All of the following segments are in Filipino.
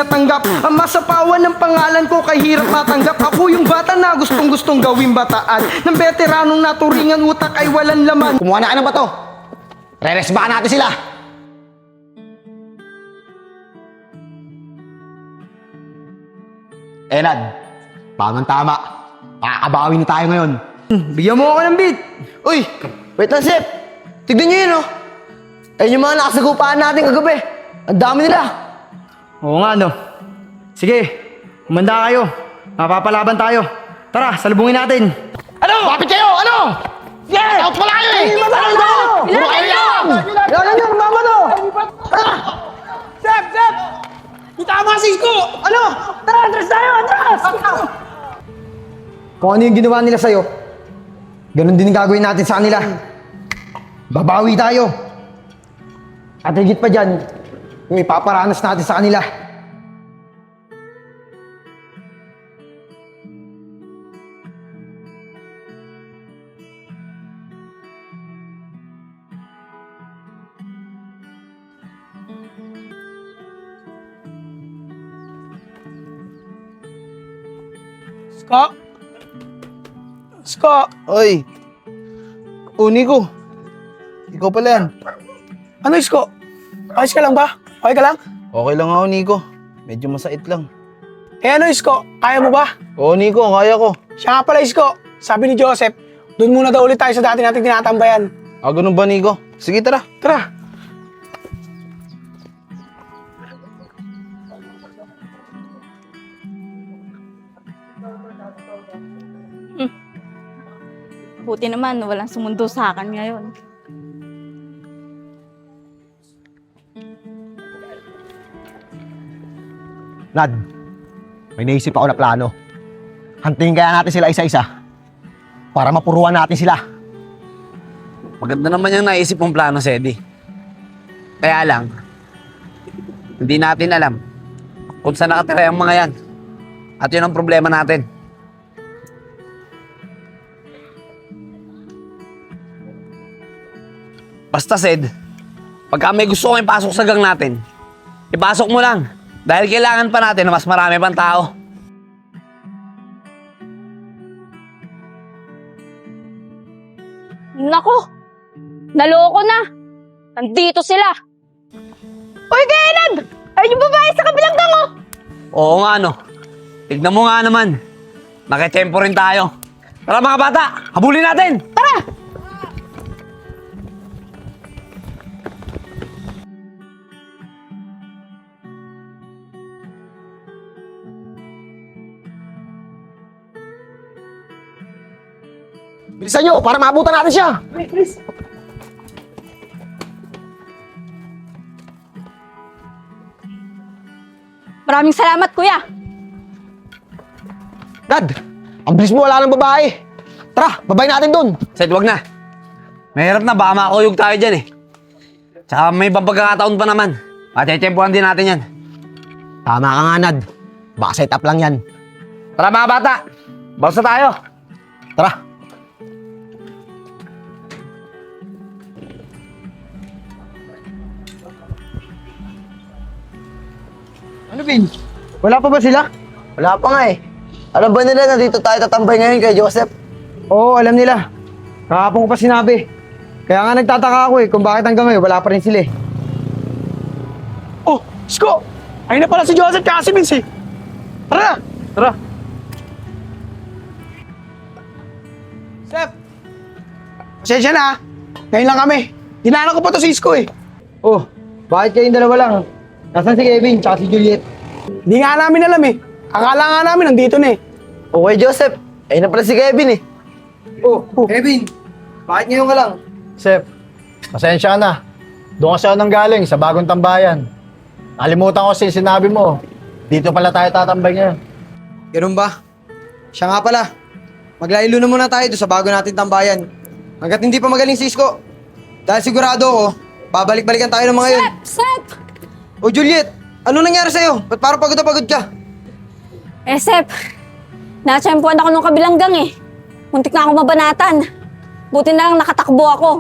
natanggap. Ang masapawan ng pangalan ko kay hirap matanggap. Ako yung bata na gustong-gustong gawing bataan. Ng veteranong naturingan utak ay walang laman. Kumuha na ka ng bato. Re-resbakan natin sila. Nad, tama. Makakabawi na tayo ngayon. Bigyan mo ako ng beat. Uy, wait lang, Sep. Tignan nyo yun, oh. Ayun yung mga nakasagupaan natin kagabi. Ang dami nila. Oo nga, no. Sige, humanda kayo. Mapapalaban tayo. Tara, salubungin natin. Ano? Bakit kayo? Ano? Yeah! Out pala kayo eh! Ilan kayo? Puro kayo lang! Ilan kayo? Mama to! Sep! Itama si Isko! Ano? Tara, atras tayo! Atras! Kung ano yung ginawa nila sa'yo, ganun din ang gagawin natin sa kanila. Babawi tayo. At higit pa dyan, yung ipaparanas natin sa kanila. Isko! Oy! Nico. Ikaw pala yan. Ano Isko? Ayos ka lang ba? Okay ka lang? Okay lang ako, Nico. Medyo masait lang. Eh ano Isko? Kaya mo ba? Oo, Nico. Kaya ko. Siya nga pala Isko. Sabi ni Joseph, doon muna daw ulit tayo sa dati nating tinatambayan. Ganun ba, Nico? Sige, tara. Tara! Buti naman, walang sumundo sa akin ngayon. Nad, may naisip ako na plano. Hantingin kaya natin sila isa-isa para mapuruan natin sila. Maganda naman yung naisip mong plano, Sedi. Kaya lang, hindi natin alam kung saan nakatira yung mga yan. At yun ang problema natin. Basta, Sed, pagka may gusto kang ipasok sa gang natin, ipasok mo lang. Dahil kailangan pa natin na mas marami pang tao. Nako! Naloko na! Nandito sila! Uy, Kenneth! Ayun yung babae sa kabilang gango! Oo nga, no. Tignan mo nga naman. Nakitempo rin tayo. Tara mga bata, habulin natin! Tara! Bilisan nyo para maabutan natin siya. Maraming salamat, kuya! Nad, ang bilis mo, wala ng babae. Tara, babay natin dun. Sed, wag na. Mahirap na, baka makakuyog tayo dyan eh. Tsaka may ibang pagkakataon pa naman. Matitempuhan din natin yan. Tama ka nga, Nad. Baka set up lang yan. Tara mga bata, bawas na tayo. Tara. Ano, Vin? Wala pa ba sila? Wala pa nga eh. Alam ba nila na dito tayo tatambay ngayon kay Joseph? Oo, alam nila. Kahapon ko pa sinabi. Kaya nga nagtataka ako kung bakit hanggang ngayon wala pa rin sila Oh, Isko! Ayun na pala si Joseph tsaka si Vince eh. Tara na! Tara. Sep! Pasensya na ah. Ngayon lang kami. Dinaanan ko pa to si Isko eh. Oh, bakit kayong dalawa lang? Nasaan si Kevin tsaka si Juliet? Hindi nga namin alam eh. Akala nga namin nandito na eh. Okay, Joseph. Ayun na pala si Kevin eh. Oh, Kevin, bakit ngayon ka lang? Sep, pasensya na. Doon kasi ako nang galing sa bagong tambayan. Nakalimutan ko kasi sinabi mo. Dito pala tayo tatambay ngayon. Ganun ba? Siya nga pala. Maglaylo na muna tayo doon sa bago natin tambayan. Hanggat hindi pa magaling si Isko. Dahil sigurado ako, babalik-balikan tayo ng mga yun. Sep! O Juliet, ano nangyari sa'yo? Ba't parang pagod na pagod ka? Eh, Sep, natsyempuan ako nung kabilang gang eh. Muntik na ako mabanatan. Buti na lang nakatakbo ako.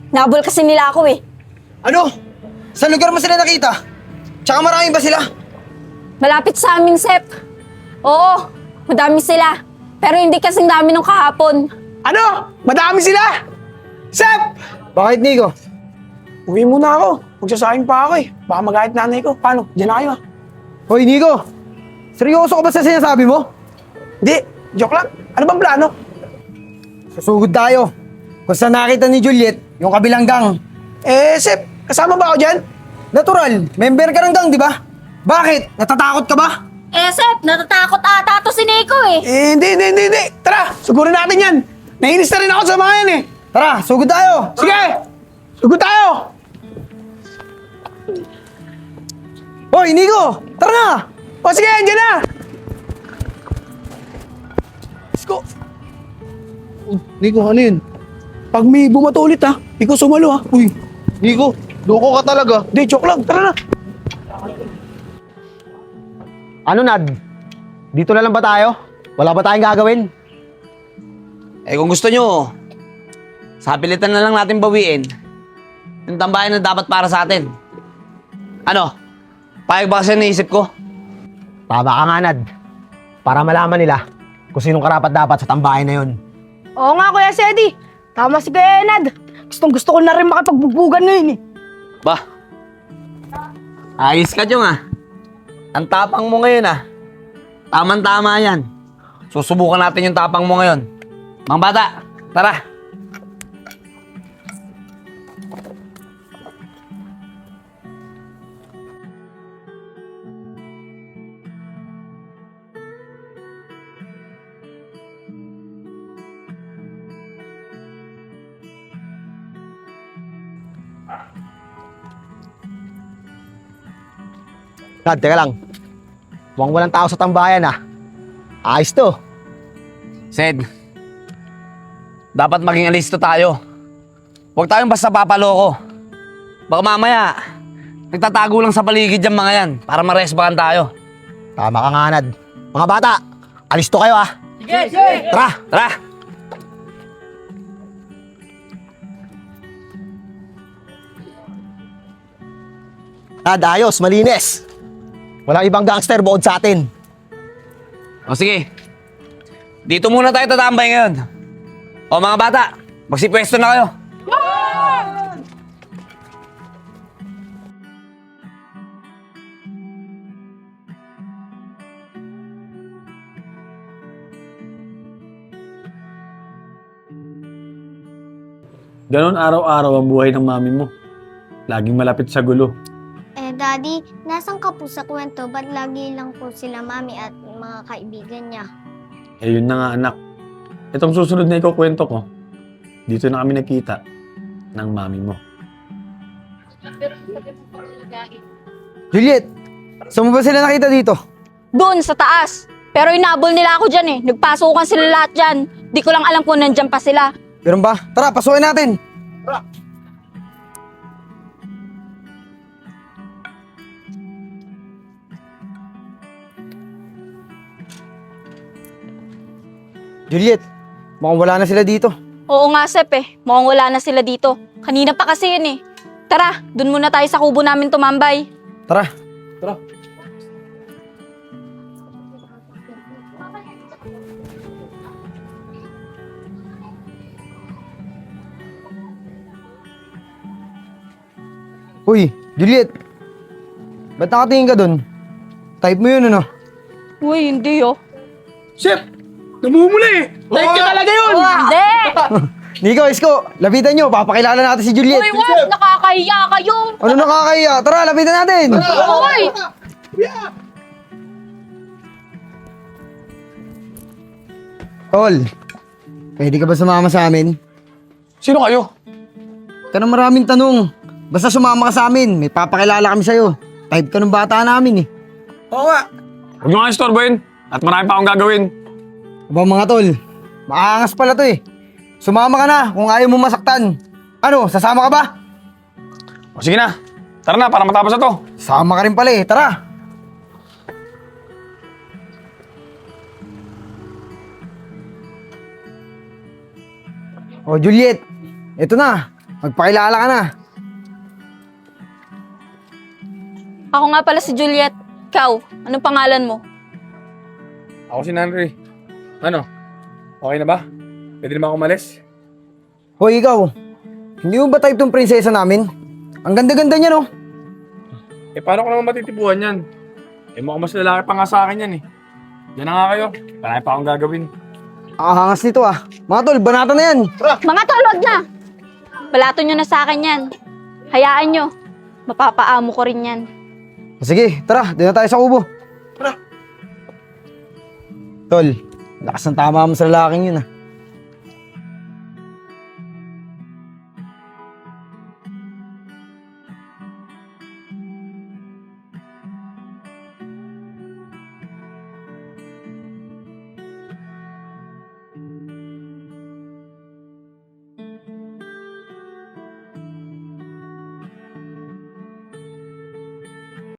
Nabol kasi nila ako eh. Ano? Sa lugar mo sila nakita? Tsaka maraming ba sila? Malapit sa amin, Sep. Oo, madami sila. Pero hindi kasing dami nung kahapon. Ano? Madami sila! Sep! Bakit, Nico? Uwi muna ako. Magsasayang pa ako eh. Baka magalit nanay ko. Paano? Diyan na kayo ah. Hoy, Nico! Seryoso ka ba sa sinasabi mo? Hindi, joke lang. Ano bang plano? Susugod tayo. Kung saan nakita ni Juliet, yung kabilang gang. Sep, kasama ba ako dyan? Natural, member ka ng gang, di ba? Bakit? Natatakot ka ba? Sep, natatakot ata to si Nico eh. Hindi. Tara, sugurin natin yan. Nainis na rin ako sa mga yan eh. Tara, sugod tayo! Sige! Sugod tayo! Hoy, Nico! Tara na! O sige, andyan na! Let's go! Nico, ano yun? Pag may bumato ulit ha, ikaw sumalo ha. Uy, Nico, loko ka talaga. hindi, joke lang. Tara na. Ano, Nad? Dito na lang ba tayo? Wala ba tayong gagawin? Kung gusto nyo, sa pilitan na lang natin bawiin yung tambayan na dapat para sa atin. Ano? Payag ba kasi naisip ko? Tama ka nga, Nad. Para malaman nila kung sinong karapat-dapat sa tambayan na yun. Oo nga, Kuya Sedi. Tama si Kuya Enad. Gusto ko na rin makipagbubugan ngayon eh. Ba? Ayos ka dyan ah. Ang tapang mo ngayon ah. Tama yan. Susubukan natin yung tapang mo ngayon. Mga bata, tara. Nad, teka lang. Mukhang walang tao sa tambayan ah. Ayos to. Sed, dapat maging alisto tayo. Huwag tayong basta papaloko. Baka mamaya, nagtatago lang sa paligid yung mga yan para maresbahan tayo. Tama ka nga, Nad. Mga bata, alisto kayo ah. Sige! Tara! Tara! Nad, ayos, malinis. Walang ibang gangster bukod sa atin. O sige, dito muna tayo tatambay ngayon. O mga bata, magsipwesto na kayo. Ganon araw-araw ang buhay ng mami mo. Laging malapit sa gulo. Daddy, nasan ka po sa kwento? Ba't lagi lang po sila mami at mga kaibigan niya? Yun na nga anak. Itong susunod na ikukwento ko, dito na kami nakita ng mami mo. Juliet, saan mo ba sila nakita dito? Doon, sa taas. Pero inabol nila ako dyan eh. Nagpasukan sila lahat dyan. Di ko lang alam kung nandyan pa sila. Meron ba? Tara, pasukin natin! Juliet, mukhang wala na sila dito. Oo nga, Sep eh. Mukhang wala na sila dito. Kanina pa kasi yun eh. Tara, dun muna tayo sa kubo namin tumambay. Tara. Uy, Juliet. Ba't nakatingin ka dun? Type mo yun, ano? Uy, hindi oh. Sep, namumula eh. Like ka talaga yun. Hindi! Nico, Isko, lapitan nyo. Papakilala natin si Juliet. Uy, wag! Nakakahiya kayo! Ano nakakaya? Tara, lapitan natin. Uy! Tol, pwede ka ba sumama sa amin? Sino kayo? Ka ng maraming tanong. Basta sumama ka sa amin, may papakilala kami sa'yo. Type ka ng bata namin eh. Oo nga. Huwag nyo nga istorbohin at marami pa akong gagawin. Aba mga tol, maangas pala to eh. Sumama ka na kung ayaw mo masaktan. Ano, sasama ka ba? O sige na, tara na para matapos na to. Sama ka rin pala eh, tara. O Juliet, eto na. Magpakilala ka na. Ako nga pala si Juliet. Ikaw, anong pangalan mo? Ako si Nanry. Ano? Okay na ba? Pwede na ba ako umalis? Hoy, ikaw. Hindi mo ba type tong prinsesa namin? Ang ganda-ganda niya, no? Eh, paano ko naman matitipuan yan? Eh, mukhang mas lalaki pa nga sa akin yan eh. Diyan na nga kayo. Marami pa akong gagawin. Ang hangas nito ah. Mga tol, banata na yan. Mga tol, wag na! Balato nyo na sa akin yan. Hayaan nyo. Mapapaamo ko rin yan. Sige, tara. Doon na tayo sa kubo. Tara. Tol, lakas ng tama mo sa lalaking yun ah.